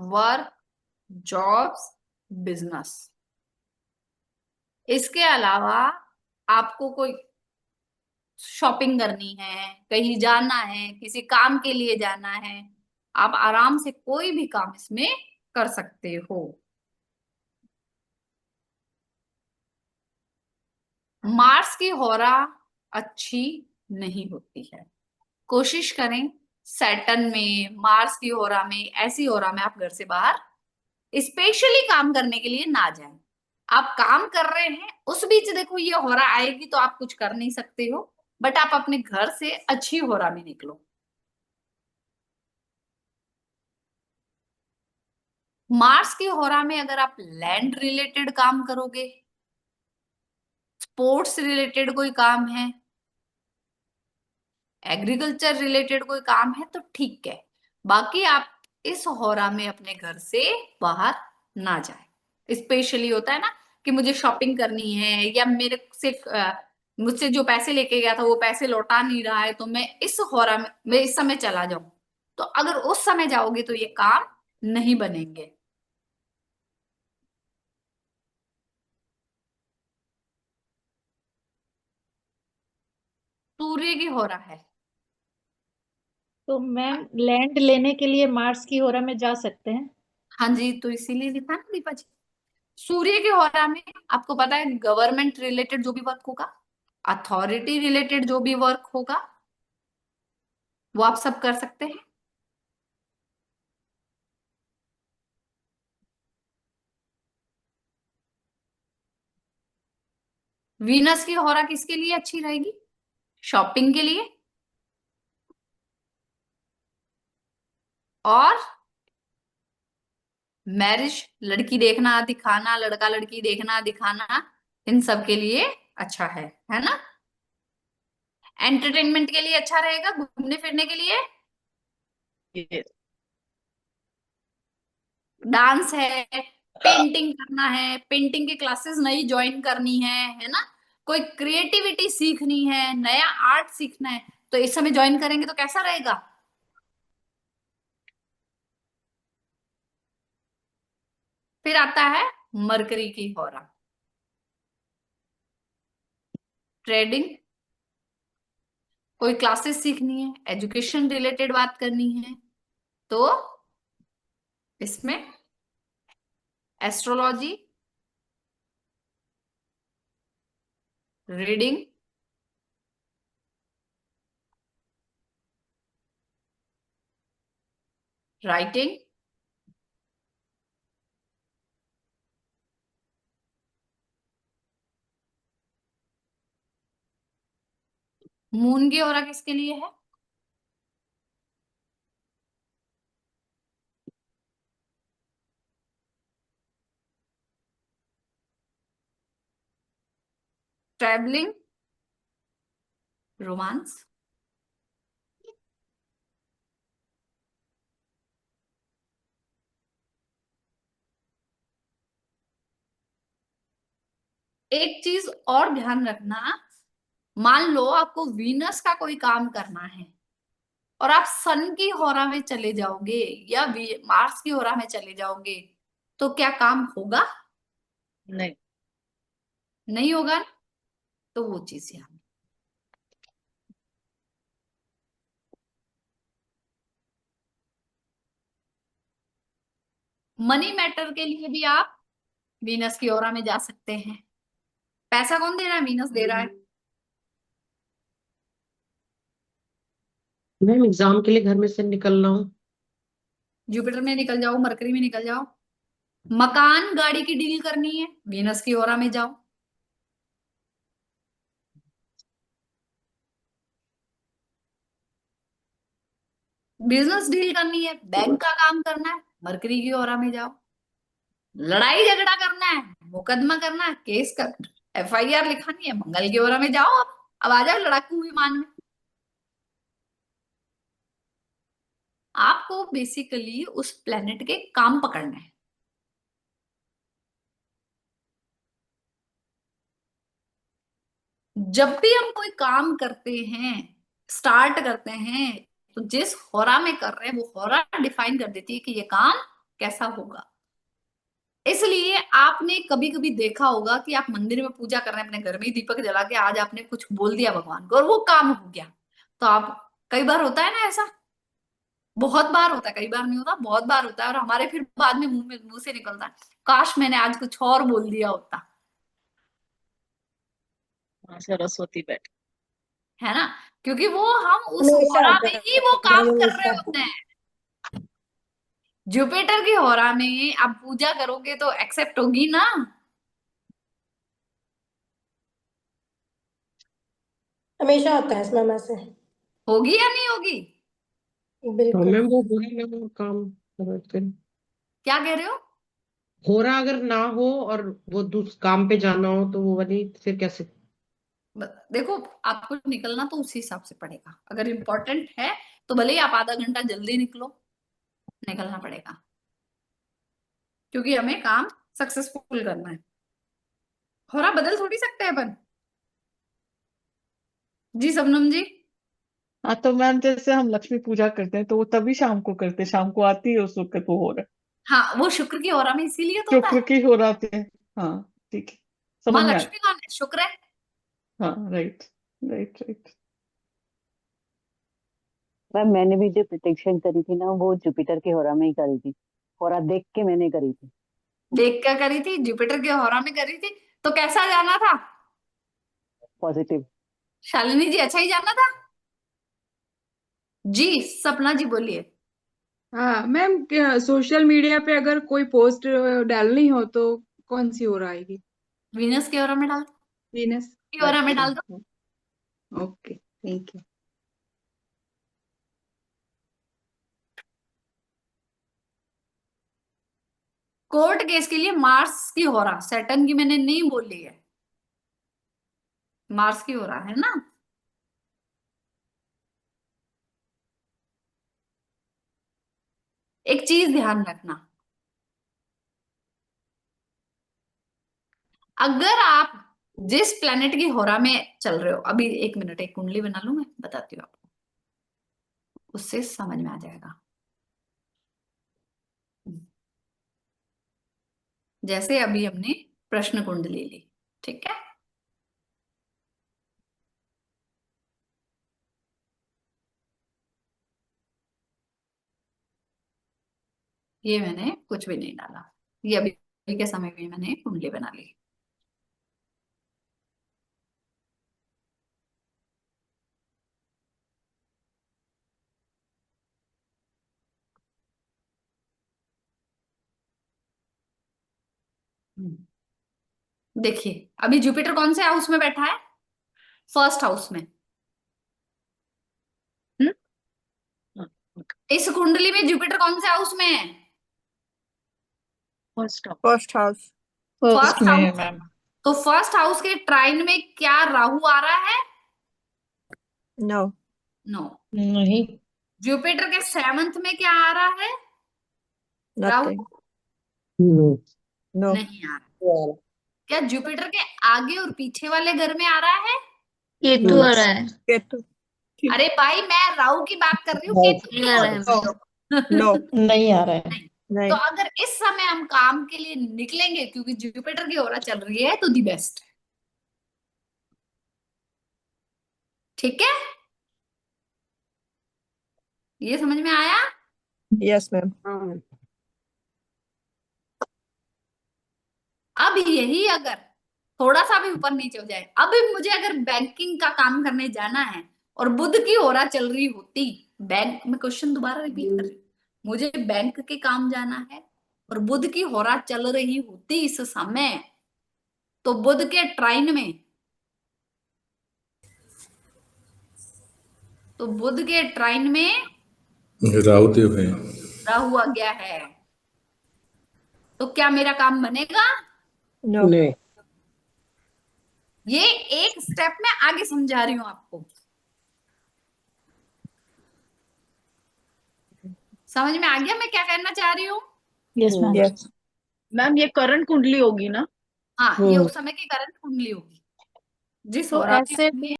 Work, jobs, business. इसके अलावा आपको कोई शॉपिंग करनी है, कहीं जाना है, किसी काम के लिए जाना है, आप आराम से कोई भी काम इसमें कर सकते हो। मार्स की होरा अच्छी नहीं होती है। कोशिश करें सैटर्न में, मार्स की होरा में, ऐसी होरा में आप घर से बाहर स्पेशली काम करने के लिए ना जाएं। आप काम कर रहे हैं उस बीच देखो ये होरा आएगी तो आप कुछ कर नहीं सकते हो, बट आप अपने घर से अच्छी होरा में निकलो। मार्स की होरा में अगर आप लैंड रिलेटेड काम करोगे, स्पोर्ट्स रिलेटेड कोई काम है, एग्रीकल्चर रिलेटेड कोई काम है तो ठीक है। बाकी आप इस होरा में अपने घर से बाहर ना जाए। स्पेशली होता है ना कि मुझे शॉपिंग करनी है, या मेरे से मुझसे जो पैसे लेके गया था वो पैसे लौटा नहीं रहा है, तो मैं इस होरा में मैं इस समय चला जाऊं। तो अगर उस समय जाओगे तो ये काम नहीं बनेंगे। सूर्य की होरा है। तो मैम लैंड लेने के लिए मार्स की होरा में जा सकते हैं? हाँ जी, तो इसीलिए लिखा ना दीपा जी। सूर्य के होरा में आपको पता है गवर्नमेंट रिलेटेड जो भी वर्क होगा, अथॉरिटी रिलेटेड जो भी वर्क होगा, वो आप सब कर सकते हैं। वीनस की होरा किसके लिए अच्छी रहेगी? शॉपिंग के लिए, और मैरिज, लड़की देखना दिखाना, लड़का लड़की देखना दिखाना, इन सब के लिए अच्छा है ना। एंटरटेनमेंट के लिए अच्छा रहेगा, घूमने फिरने के लिए। ये डांस है, पेंटिंग करना है, पेंटिंग की क्लासेस नई ज्वाइन करनी है ना। कोई क्रिएटिविटी सीखनी है, नया आर्ट सीखना है, तो इस समय ज्वाइन करेंगे तो कैसा रहेगा? फिर आता है मरकरी की होरा। ट्रेडिंग, कोई क्लासेस सीखनी है, एजुकेशन रिलेटेड बात करनी है, तो इसमें एस्ट्रोलॉजी, रीडिंग, राइटिंग। मून की होरा किसके लिए है? Travelling, romance. एक चीज और ध्यान रखना, मान लो आपको वीनस का कोई काम करना है और आप सन की होरा में चले जाओगे या मार्स की होरा में चले जाओगे, तो क्या काम होगा? नहीं। नहीं होगा ना? तो वो चीज यहाँ। मनी मैटर के लिए भी आप वीनस की ओरा में जा सकते हैं। पैसा कौन दे रहा है? वीनस दे रहा है। मैम एग्जाम के लिए घर में से निकलना हो। जुपिटर में निकल जाओ, मरकरी में निकल जाओ। मकान गाड़ी की डील करनी है, वीनस की ओरा में जाओ। बिजनेस डील करनी है, बैंक का काम करना है, मरकरी की ओरा में जाओ। लड़ाई झगड़ा करना है, मुकदमा करना है, केस कर, एफआईआर लिखानी है, मंगल की ओरा में जाओ। अब आ जाओ लड़ाकू विमान में। आपको बेसिकली उस प्लेनेट के काम पकड़ना है। जब भी हम कोई काम करते हैं, स्टार्ट करते हैं, तो जिस होरा में कर रहे हैं वो होरा डिफाइन कर देती है कि ये काम कैसा होगा। इसलिए आपने कभी कभी देखा होगा कि आप मंदिर में पूजा कर रहे हैं, अपने घर में ही दीपक जला के, आज आपने कुछ बोल दिया भगवान को और वो काम हो गया। तो आप, कई बार होता है ना ऐसा, बहुत बार होता है, कई बार नहीं होता, बहुत बार होता है, और हमारे फिर बाद में मुंह से निकलता है, काश मैंने आज कुछ और बोल दिया होता, सरस्वती बैठ। है ना। क्योंकि वो हम उस हमेशा होरा होता में है ही वो काम कर रहे हमेशा। होते हैं। जुपिटर की होरा में आप पूजा करोगे तो एक्सेप्ट होगी ना। हमेशा होता है इसमें से। होगी या नहीं होगी? हाँ बिल्कुल। मैम, वो हो ही ना वो काम। फिर क्या कह रहे हो? हो रहा अगर ना हो और वो दूस काम पे जाना हो तो वो वाली फिर कैसे? देखो, आपको निकलना तो उसी हिसाब से पड़ेगा। अगर इम्पोर्टेंट है तो भले ही आप आधा घंटा जल्दी निकलो, निकलना पड़ेगा, क्योंकि हमें काम सक्सेसफुल करना है। होरा बदल थोड़ी सकते हैं अपन। जी शबनम जी। हाँ तो मैम जैसे हम लक्ष्मी पूजा करते हैं तो वो तभी शाम को करते हैं, शाम को आती है उस वक्त वो हो रहा है। हाँ, वो शुक्र की होरा में इसीलिए तो होता शुक्र है। की हो रहा है। हाँ ठीक है, माँ समझ में आ लक्ष्मी कौन है? शुक्र है। हाँ राइट राइट राइट। मैम मैंने भी जो प्रिडिक्शन करी थी ना वो जुपिटर के होरा में ही करी थी। होरा देख के मैंने करी थी। देख क्या करी थी? जुपिटर के होरा में करी थी। तो कैसा जाना था? पॉजिटिव। शालिनी जी, अच्छा ही जाना था। जी सपना जी बोलिए। हाँ मैम, सोशल मीडिया पे अगर कोई पोस्ट डालनी हो तो कौन सी हो आएगी? वीनस के होरा में डाल दो, वीनस। की होरा में अच्छा, डाल दो। Okay, thank you. Court case के लिए मार्स की होरा, सैटर्न की मैंने नहीं बोली है, मार्स की होरा है ना। एक चीज ध्यान रखना, अगर आप जिस प्लेनेट की होरा में चल रहे हो, अभी एक मिनट, एक कुंडली बना लूं, मैं बताती हूँ आपको, उससे समझ में आ जाएगा। जैसे अभी हमने प्रश्न कुंडली ली, ठीक है, ये मैंने कुछ भी नहीं डाला, ये अभी के समय में मैंने कुंडली बना ली। देखिए अभी जुपिटर कौन से हाउस में बैठा है? फर्स्ट हाउस में। हम्म? इस कुंडली में जुपिटर कौन से हाउस में है? First first house. फर्स्ट में है हाउस। मैम। तो फर्स्ट हाउस के ट्राइन में क्या राहु आ रहा है? नो। नो। नहीं। जुपिटर के सेवंथ में क्या आ रहा है? राहु नथिंग। नो। नो। नहीं आ रहा। क्या जुपिटर के आगे और पीछे वाले घर में आ रहा है? केतु आ रहा है। केतु। अरे भाई, मैं राहु की बात कर रही हूँ, केतु की नहीं आ बोल रहा है रही हो। नो। नहीं आ रहा है। नहीं। तो नहीं। अगर इस समय हम काम के लिए निकलेंगे, क्योंकि जुपिटर की ओरा चल रही है, तो दी बेस्ट। ठीक है, ये समझ में आया? Yes ma'am. हाँ। अब यही अगर थोड़ा सा भी ऊपर नीचे हो जाए, अब मुझे अगर बैंकिंग का काम करने जाना है और बुध की ओरा चल रही होती, बैंक में, क्वेश्चन दोबारा रिपीट कर रही हूँ, मुझे बैंक के काम जाना है और बुध की होरा चल रही होती इस समय, तो बुध के ट्राइन में, तो बुध के ट्राइन में राहुदेव है। राहु आ गया है, तो क्या मेरा काम बनेगा? नो। नहीं। ये एक स्टेप में आगे समझा रही हूं आपको, समझ में आ गया मैं क्या कहना चाह रही हूँ? Yes ma'am. यस। मैम ये करंट कुंडली होगी ना? हाँ, ये उस समय की करंट कुंडली होगी जिस तो होरा में ऐसे हमने